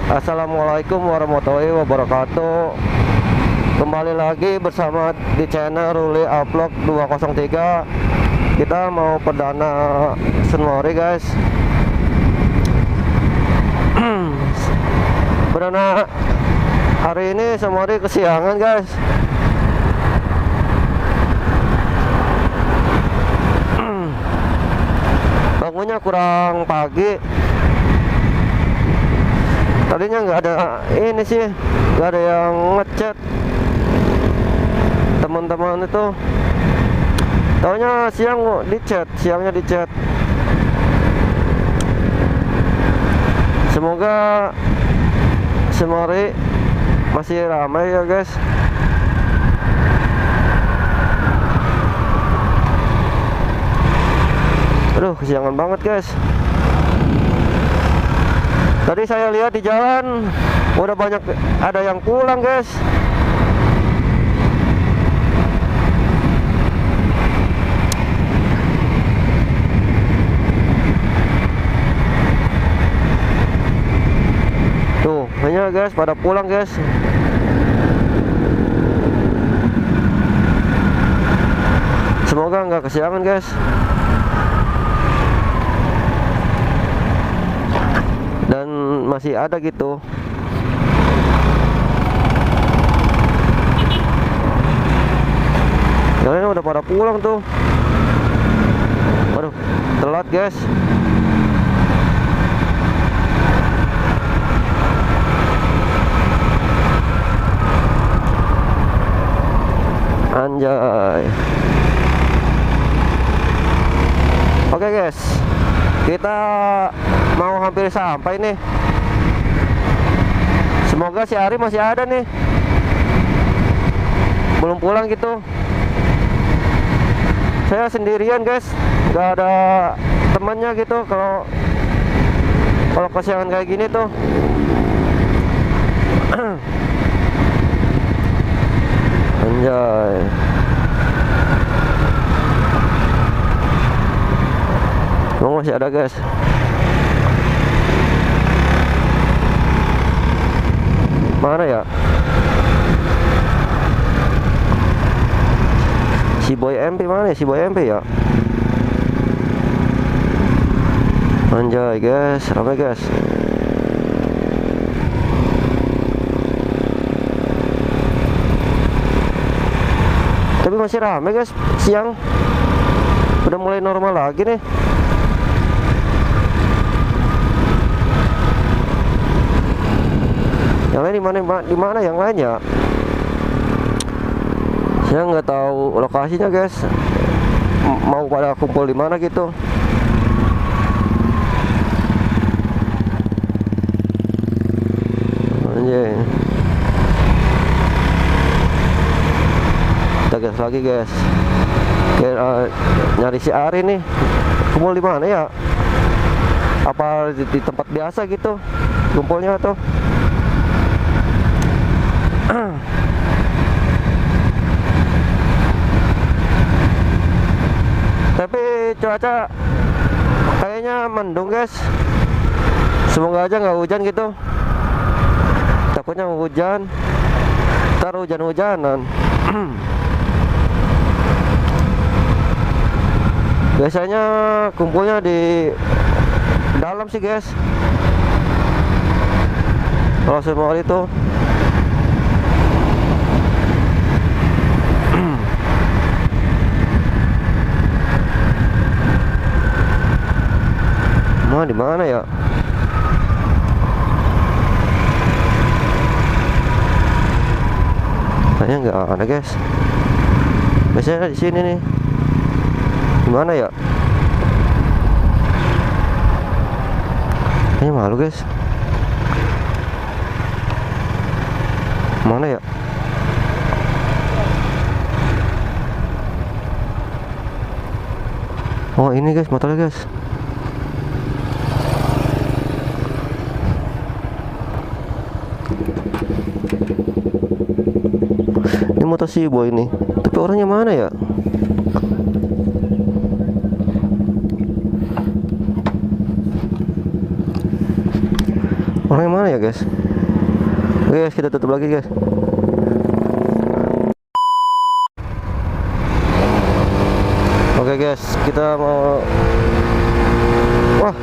Assalamualaikum warahmatullahi wabarakatuh. Kembali lagi bersama di channel Ruli Upload 203. Kita mau perdana Sunmori guys. Perdana hari ini Sunmori kesiangan guys. Bangunnya kurang pagi. Tadinya nggak ada ini sih, nggak ada yang ngechat teman-teman itu. Taunya siang siangnya di chat. Semoga Sunmori masih ramai ya guys. Aduh, kesiangan banget guys. Tadi saya lihat di jalan udah banyak ada yang pulang guys. Tuh, hanya guys pada pulang guys. Semoga nggak kesiangan guys. Dan masih ada gitu. Yang lain udah pada pulang tuh. Waduh, telat guys. Anjay. Oke guys, kita mau hampir sampai nih. Semoga si Ari masih ada nih, belum pulang gitu. Saya sendirian guys, nggak ada temannya gitu. Kalau kesiangan kayak gini tuh. Anjay. Masih ada guys. Mana ya? Si Boy MP mana ya? Si Boy MP ya? Anjay guys, ramai guys. Tapi masih ramai guys, siang. Udah mulai normal lagi nih. Yang lain di mana yang lain ya? Saya nggak tahu lokasinya guys. Mau pada kumpul di mana gitu. Anjay. Kita gas lagi guys. Nyari si Ari nih. Kumpul di mana ya? Apa di tempat biasa gitu kumpulnya tuh? Tapi cuaca kayaknya mendung guys. Semoga aja nggak hujan gitu. Takutnya hujan, ntar hujan-hujanan. Biasanya kumpulnya di dalam sih guys. Kalau Sunmori itu di mana ya? Kayaknya nggak ada guys. Biasanya di sini nih. Di mana ya? Kayaknya malu guys. Mana ya? Oh ini guys, motornya guys. Ini motor si Boy ini. Tapi orangnya mana ya? Orangnya mana ya guys? Oke guys, kita tutup lagi guys. Oke guys, kita mau, wah,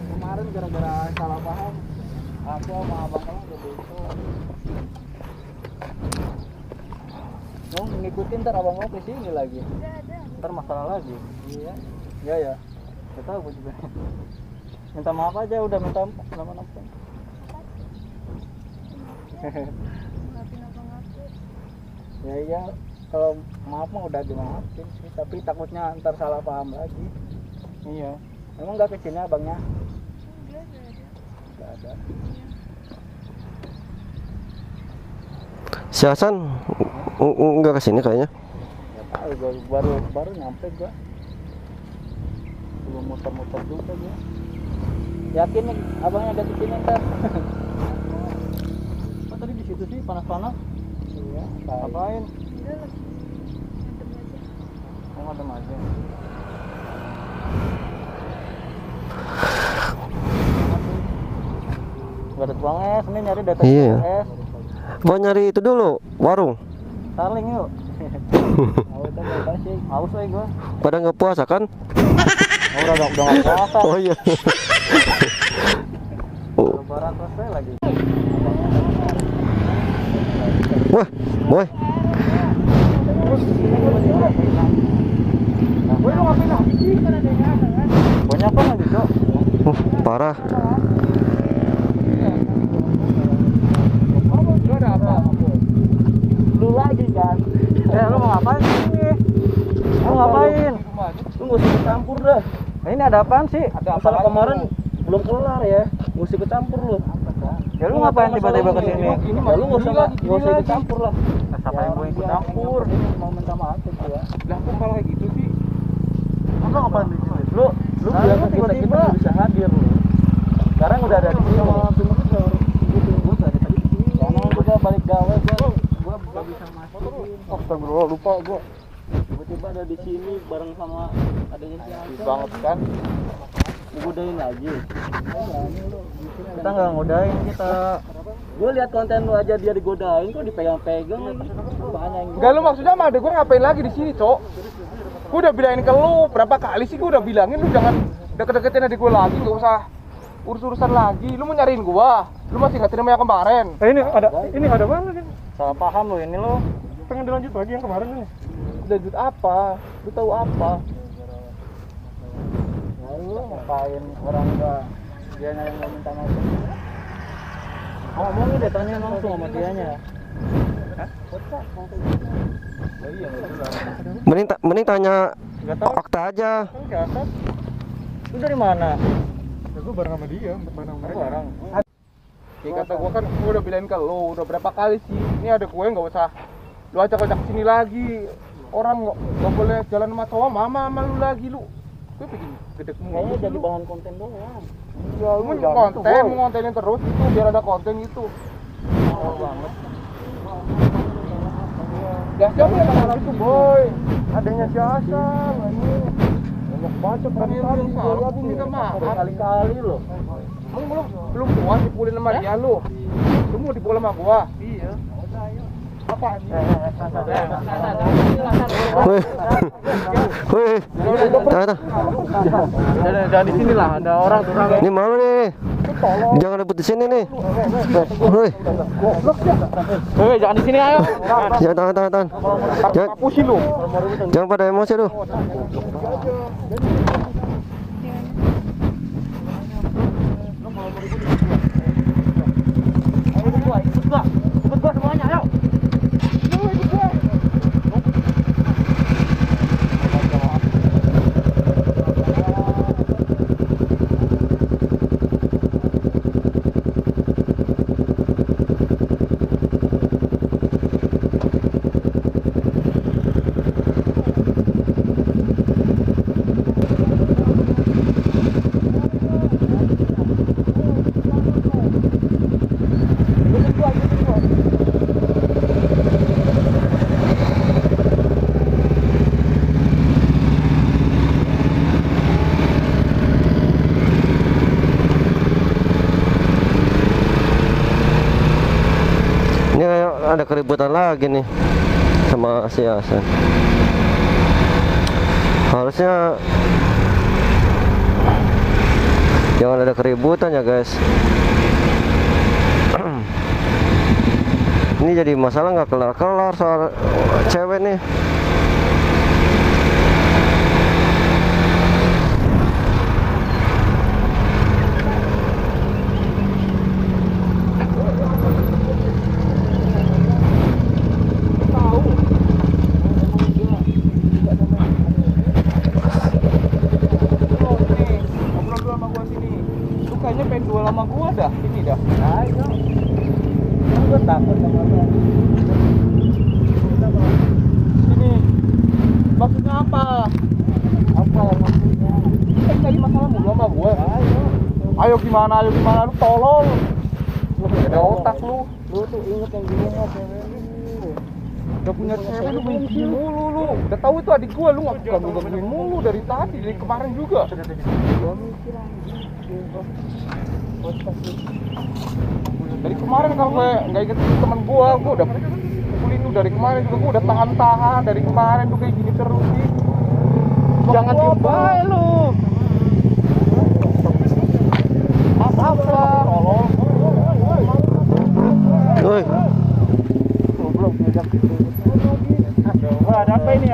kemarin gara-gara salah paham aku sama abang kamu udah besok. Mau ngikutin ntar abang mau kesini lagi. Ntar masalah lagi. Iya. Iya ya. Gak tahu gue juga. Minta maaf aja, udah minta maaf. Ya iya, kalau maaf mah udah dimaafin sih, tapi takutnya ntar salah paham lagi. Iya. Emang nggak kesini abangnya? Nggak ada. si Hasan nggak kesini kayaknya. Nggak tahu, gua baru nyampe gua. Belum muter-muter juga gua. Yakin nih abangnya ada kesini ntar? Oh, tadi di situ sih panas-panas. Iya. Ngapain? Oh, ngadem aja. Gak ada tukang es, ini nyari data Iya. es. Mau nyari itu dulu, warung. Starling yuk. Haus aja gua. Pada nggak puasa kan? Oh, udah nggak puasa. Oh iya. Oh. Lebaran selesai lagi. Wah, boy. Boy, lu ngapain lagi? Banyak apa lagi, Cok? Parah. Lu ada apa? Lu lagi kan? Lu mau ngapain sih? Lu ngapain? Lu nggak usah campur dah. Nah, ini ada apaan sih? Masalah kemarin belum kelar ya. Nggak usah kecampur lu. Ya lu ngapain tiba-tiba kesini? Ya lu nggak usah kecampur lah. Siapa yang mau ikut campur? Mau minta maaf ke gua. Lah kok malah kayak gitu sih? Lu ngapain di sini? Lu biasa kita bisa hadir lu. Sekarang udah ada di sini sama tim kita. Gua dari tadi di sini. Karena gua balik gawe gua enggak bisa masukin. Astagfirullah, lupa gua. Tiba-tiba ada di sini bareng sama adanya si Alsa. Banget kan? Ngodain lagi. Kita nggak ngodain kita. Gue lihat konten lu aja dia digodain kok dipegang-pegang lagi. Banyak yang Enggak, lu maksudnya sama adek gua ngapain lagi di sini, Cok? Gua udah bilangin ke lu berapa kali sih, gua udah bilangin lu jangan deket-deketin adik gua lagi, enggak usah urus-urusan lagi. Lu mau nyariin gua. Lu masih enggak terima yang kemarin. ini ada banget kan? Salah paham lu ini lu. Pengen dilanjut lagi yang kemarin ini. Lanjut apa? Lu tahu apa? Ya lu ngapain orang gua dia yang minta maaf. Ngomongin deh, tanya langsung sama dianya. Mending tanya Nggak tahu. Okta aja. Lu dari mana? Ya gua bareng sama dia, bareng sama mereka. Barang. Ya kata gua kan gua udah bilangin ke lu, udah berapa kali sih. Ini adek gue enggak usah lu ajak-ajak sini lagi. Orang nggak boleh jalan sama cowok, mama lu lagi lu. Gue bikin gede Kayaknya jadi bahan konten doang. Ya, lu konten, mau ngontenin terus itu biar ada konten itu. Oh banget. Ya siapa yang marah itu, boy? Adanya si Hasan, anjing. Banyak bacot kan tadi, gue liat minta maaf. Kali-kali loh. Lu belum puas dipulin sama dia lu. Lu mau dipul sama gua? Iya. Apa? Wih, wih, Jangan di sini lah, ada orang tuh. ini malu nih. Jangan ribut di sini nih. Wih, Jangan di sini ayo. jangan tahan. Jangan, Pusing lu. jangan pada emosi lu. Ikut gua semuanya, ayo. ada keributan lagi nih sama si Hasan. Harusnya jangan ada keributan ya guys. Ini jadi masalah nggak kelar-kelar soal cewek nih. Kayaknya pengen duel sama gua dah, ini dah. Ayo. Gua takut sama lu. Ini maksudnya apa? Apa maksudnya? Cari masalah mulu sama gua. Ayo. Ayo gimana lu tolol. Lu ada otak lu. Lu tuh inget yang gimana cewek lu. Udah punya cewek lu main gini mulu lu. Udah tahu itu adik gua lu nggak ganggu-gangguin mulu dari tadi, dari kemarin juga. Gua mikir anjing. Dari kemarin kalau gue nggak inget teman gua udah pukulin lu dari kemarin juga gua udah tahan dari kemarin tuh kayak gini terus sih. Jangan diem bae lu. Apa? Woi, Goblok ngajak gitu. Wah, ada apa ini?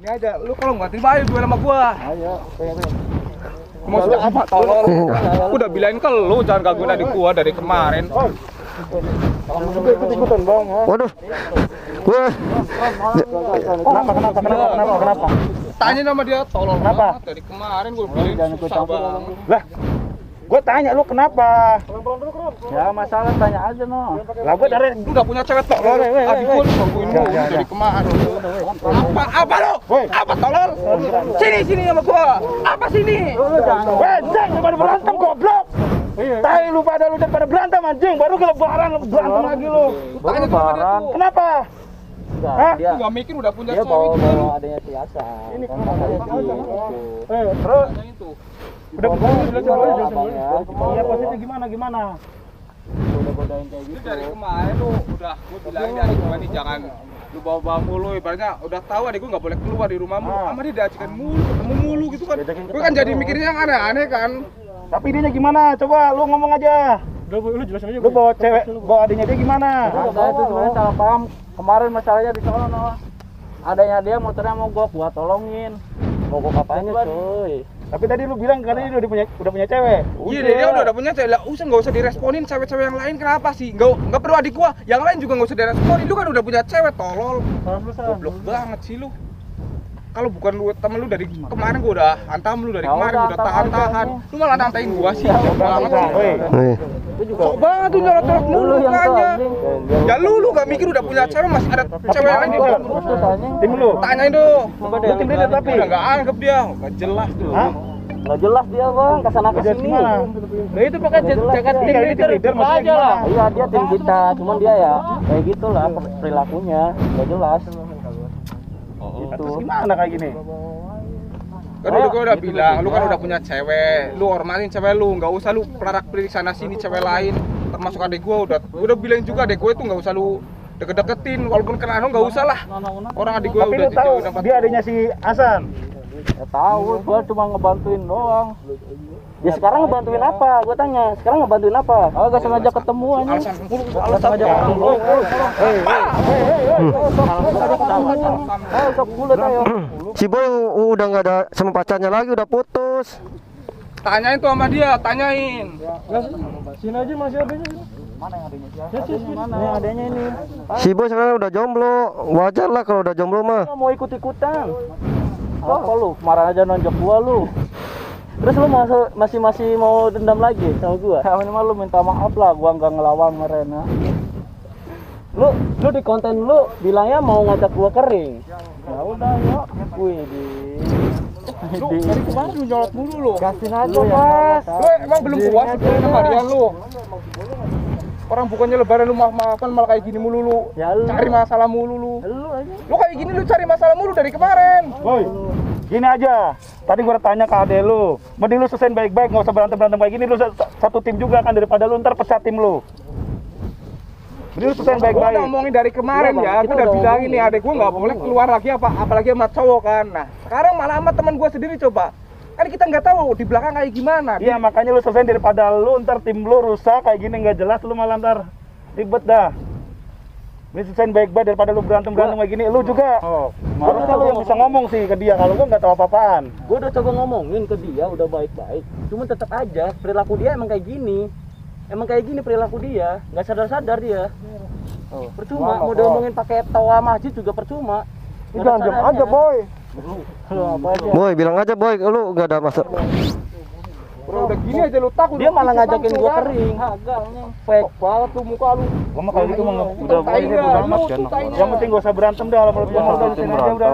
Ini aja, lu kalau nggak terima ayo duel sama gua. Ayo, Maksudnya apa tolong? Aku udah bilangin ke lu jangan gangguin adik gua dari kemarin. Ikut-ikutan bang. waduh, gue Kenapa? Tanya nama dia tolong Kenapa? banget dari kemarin gua bilangin susah banget. Lah, gue tanya lu kenapa? Ya masalah tanya aja no. Lah gue dari Lu udah punya cewek tolol. Adik gua lu gangguin lu dari kemarin. Apa lu? Apa tolol? Sini sama gua. Apa sini? lu jangan. Anjing, daripada berantem goblok. Tai lu daripada berantem anjing, baru ke lebaran berantem lagi lu. Baru lebaran. Kenapa? Hah? Lu gak mikir udah punya Dia cewek bawa gitu. adanya si Hasan. Ini Kan kenapa? katanya sih. Terus udah Iya posisi gimana? Udah godain kayak Itu gitu. dari kemarin lu udah gua bilangin dari gua nih jangan lu bawa-bawa mulu, ibaratnya udah tahu adik gua nggak boleh keluar di rumahmu, sama dia diajakin mulu, ketemu mulu gitu kan. Gua kan jadi mikirnya yang aneh-aneh kan. Tapi idenya gimana? Coba lu ngomong aja. Lu jelasin aja. Lu bawa cewek, bawa adiknya dia gimana? Saya itu sebenarnya salah paham. Kemarin masalahnya di sono. Adanya dia motornya mau gua tolongin. Mau gua apain cuy? Tapi tadi lu bilang katanya dia udah punya cewek. Iya, dia udah punya cewek. Lah, nggak usah diresponin cewek-cewek yang lain kenapa sih? Nggak perlu adik gua. Yang lain juga nggak usah diresponin. Lu kan udah punya cewek, tolol. Goblok banget sih lu. Kalau bukan lu temen lu dari kemarin gua udah hantam lu dari Ya kemarin udah, gua udah tahan-tahan. Lu malah nantain gua sih. Ya Sok banget sih. nih Itu juga Sok banget tuh nyolot-nyolot mulu lu yang mukanya. anjing. Ya lu gak mikir udah punya cewek masih ada cewek yang lain di Betul. belakang. Terus anjing. Tim lu. Tanyain dong. Lu tim leader tapi. Udah nggak anggap dia, nggak jelas tuh. Hah? Nggak jelas dia bang, kesana Kerja kesini. gimana? Nah itu pakai jaket Iya, ini tim leader maksudnya gimana? Iya dia tim kita, cuman dia ya kayak gitulah perilakunya, nggak jelas. Terus gimana kayak gini? Kan udah gue udah bilang, lu kan udah punya cewek, lu hormatin cewek lu, nggak usah lu pelarak-pelik sana sini cewek lain, termasuk adek gue udah bilang juga adek gue itu nggak usah lu deket-deketin, walaupun kenal lu nggak usah lah. Orang adik gue Tapi udah lu tahu udah dia adiknya si Hasan. Ya tahu, gua cuma ngebantuin doang. Ya sekarang ngebantuin apa? Gua tanya, sekarang ngebantuin apa? Oh, gak sengaja ketemu aja. alasan mulu, Gak sengaja ketemu. Sok bulat ayo. si Boy udah nggak ada sama pacarnya lagi, udah putus. Tanyain tuh sama dia, tanyain. Sini aja masih adanya. Mana yang adanya sih? Mana? Ini adanya ini. Si Boy sekarang udah jomblo, wajar lah kalau udah jomblo mah. Mau ikut-ikutan. Apa lu? Kemarin aja nonjok gua lu. Terus lu masih mau dendam lagi sama gua? Ya minimal lu minta maaf lah, gua nggak ngelawan kemarin ya. Lu di konten lu bilangnya mau ngajak gua kering. Ya udah yuk, wih Lu dari kemarin lu nyolot mulu lu. gasin aja mas. Lu emang belum puas sama dia lu. Orang bukannya lebaran lu maaf-maafan malah kayak gini mulu lu. Ya lu. Cari masalah mulu lu. Lu aja. Lu kayak gini lu cari masalah mulu dari kemarin. Boy, Gini aja, tadi gua tanya ke adek lu, mending lu selesain baik-baik, nggak usah berantem-berantem kayak gini. Lu satu tim juga kan, daripada lu ntar pecah tim lu. Mending lu selesain Gua baik-baik. udah ngomongin dari kemarin ya, gua udah bilangin nih adek gua nggak boleh keluar lagi apalagi sama cowok kan. Nah sekarang malah sama teman gua sendiri coba. Kan kita nggak tahu di belakang kayak gimana. Iya, makanya lu selesain daripada lu ntar tim lu rusak kayak gini nggak jelas, lu malah ntar ribet dah. Ini selesain baik-baik daripada lu berantem-berantem kayak gini. Lu juga harusnya lu yang bisa ngomong sih ke dia, kalau gua nggak tahu apa-apaan. Gue udah coba ngomongin ke dia, udah baik-baik. Cuma tetap aja perilaku dia emang kayak gini. Emang kayak gini perilaku dia, nggak sadar-sadar dia. Percuma, mau diomongin pakai tawa masjid juga percuma. Udah diam aja boy. Lu apa aja? Boy, bilang aja boy, lu nggak ada masalah. Bro, udah gini aja lu takut. Dia malah ngajakin gua kering. Hagalnya fake banget tuh muka lu. Gua mah kalau gitu mah udah Tai boleh dah, bodo lu amat kan. tutainya. Yang penting gak usah berantem dah, kalau udah di sini aja udah.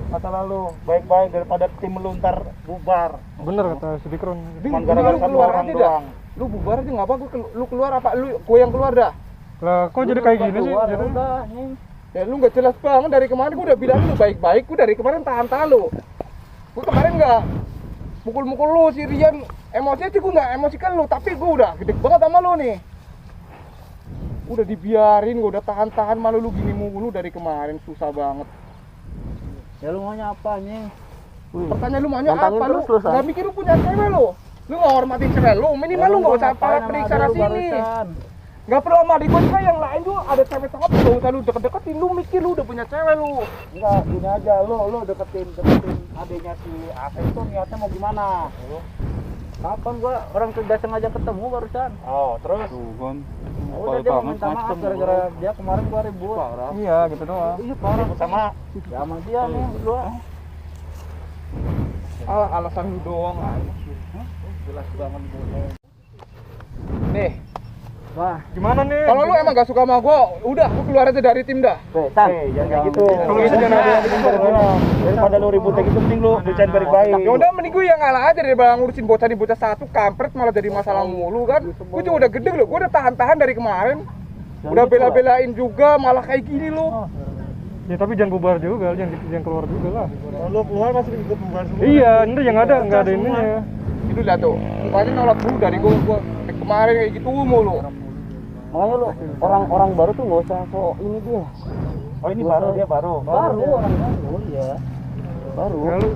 Kata lalu baik-baik daripada tim lu ntar bubar. Bener kata si Dikron. Cuman gara-gara Lu satu keluar orang aja dah. doang. Lu bubar aja nggak apa, lu keluar apa? Gua yang keluar dah. Lah kok jadi kayak gini sih? Jadi Udah, nih. Ya lu nggak jelas banget dari kemarin. Gua udah bilang lu baik-baik. Gua dari kemarin tahan-tahan lu. Gua kemarin nggak mukul-mukul lu si Rian. Emosinya sih gua nggak emosikan lu, tapi gua udah gede banget sama lu nih. Udah dibiarin, gua udah tahan-tahan, malu lu gini mulu dari kemarin, susah banget. Ya lu maunya apa nih? Pertanyaan lu maunya Nantangin apa lu? terus lu, San. Gak mikir lu punya cewek lu. Lu nggak hormatin cewek lu, minimal lu nggak usah periksa sini. Gak perlu sama adik gua juga, yang lain juga ada cewek cakep, gak usah lu deket-deketin, lu mikir lu udah punya cewek lu. Enggak, gini aja lu deketin adenya si Asep itu niatnya mau gimana? Kapan gua orang sudah sengaja ketemu barusan. Oh, terus Udah dia mau minta maaf gara-gara dia kemarin gua ribut. iya gitu doang. Iya parah. sama Ya sama dia nih berdua. Alasan lu doang. Jelas banget gua. Nih, Wah, Gimana nih? kalau lu emang gak suka sama gua, udah lu keluar aja dari tim dah. San. jangan kayak gitu. Kalau gitu jangan ada yang bikin bareng-bareng. Daripada lu ribut kayak gitu, mending lu bicarain baik-baik. Ya udah mending gue yang ngalah aja daripada ngurusin bocah di bocah satu, kampret malah jadi masalah mulu kan. Gue juga udah gede loh, gue udah tahan-tahan dari kemarin. Udah bela-belain juga malah kayak gini lu. Ya tapi jangan bubar juga, jangan keluar juga lah. Lu keluar masih ikut bubar semua. Iya, ini yang ada nggak ada ininya. Itu lihat tuh, mukanya nolak dulu dari gue kemarin kayak gitu mulu. Makanya lu orang baru tuh nggak usah so ini dia. Oh, ini baru dia baru. Baru orang baru ya. Baru. Ya lu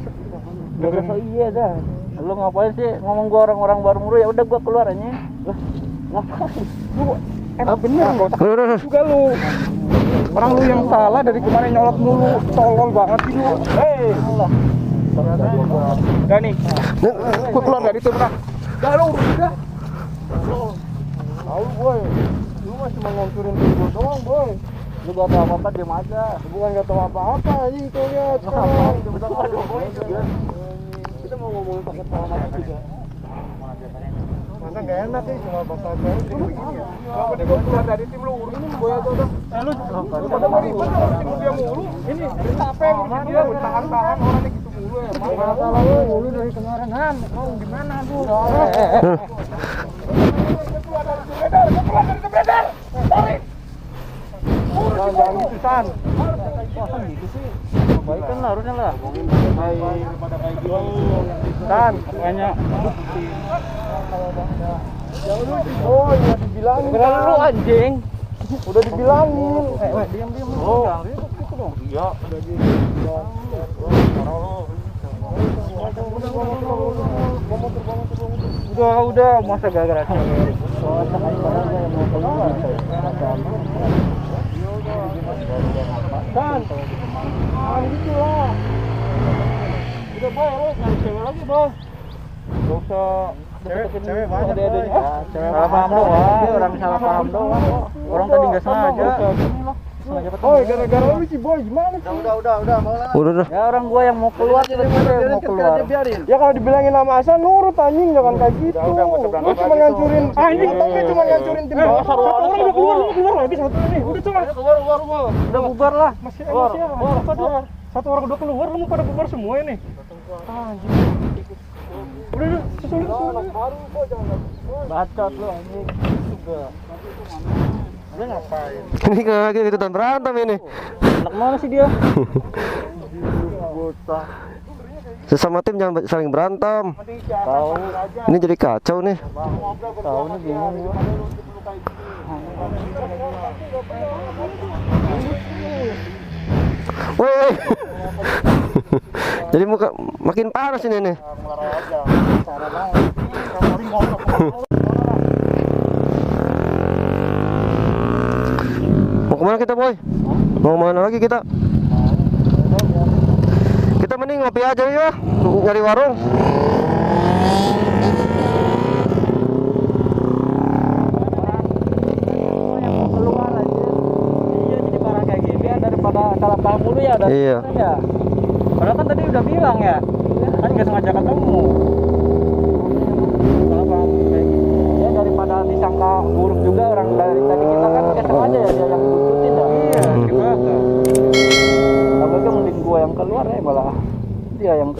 Gak usah so iya dah. Lu ngapain sih ngomong gua orang baru mulu, ya udah gua keluar aja. Lah, ngapain? Lu emang bener gak usah Udah. juga lu. Orang lu yang salah dari kemarin nyolot mulu, tolol banget sih lu. Hei, Allah. Udah nih, gue keluar dari tim dah. Udah lu, udah. tahu boy. Lu masih mau ngancurin tim gua doang, boy. Lu gak tahu apa-apa, diam aja. Bukan enggak tahu apa-apa, ini kau lihat sekarang. Kita mau ngomongin pakai tawa mati juga. Masa enggak enak sih cuma bakal baru jadi begini ya. Kenapa deh gue keluar dari tim lu, urusin gue aja udah. Lu pada mau ribet ngurusin dia mulu. Ini capek ngurusin dia, gue tahan-tahan orangnya gitu mulu ya. Masalah lu dari kemarin Han, mau gimana lu? Keluar dari tim beredar, keluar dari tim beredar. Tarik. Jangan gitu San. Wah, gitu sih. Baik kan harusnya lah. Daripada kayak gitu. San, makanya Oh, udah dibilangin. Beneran lu anjing. Udah dibilangin. Diam. Oh. Jangan ribut gitu dong. iya udah gitu. Udah, masa gara-gara cewek. Kan, gitu lah. Udah boy, lu nyari cewek lagi boy. Gak usah Cewek banyak, boy. Salah paham doang. Dia orang salah paham doang. Orang tadi nggak sengaja. Oh, gara-gara lu sih boy, gimana sih? Udah. Ya orang gua yang mau keluar tiba-tiba mau keluar. Ya kalau dibilangin sama Hasan nurut anjing, jangan kayak gitu. Udah, nggak usah berantem Lu cuma lagi ngancurin tuh. anjing, tapi cuma ngancurin tim bawah. Satu orang udah keluar, lu keluar lagi satu ini. Udah coba. Udah bubar lah. Masih emosi ya. Satu orang udah keluar, lu mau pada bubar semua ini. Udah, susul. Bacot lu anjing. Lu ngapain? Ini kayak ikutan berantem ini. Anak mana sih dia? Bocah. Sesama tim jangan saling berantem. Tahu. Ini jadi kacau nih. Tahu nih bingung gua. Woi. Jadi makin panas ini nih. Mau kemana kita, Boy? Mau kemana lagi kita? Kita mending ngopi aja ya, nyari warung. Keluar aja. Iya, jadi barang kayak gini ya, daripada salah paham dulu ya. Iya. Ya. Padahal kan tadi udah bilang ya, kan nggak sengaja ketemu. Salah paham kayak gini. Ya daripada disangka buruk juga orang dari tadi kita kan nggak sengaja ya dia yang buntutin dah. Iya, gimana? Apalagi mending gua yang keluar ya malah dia yang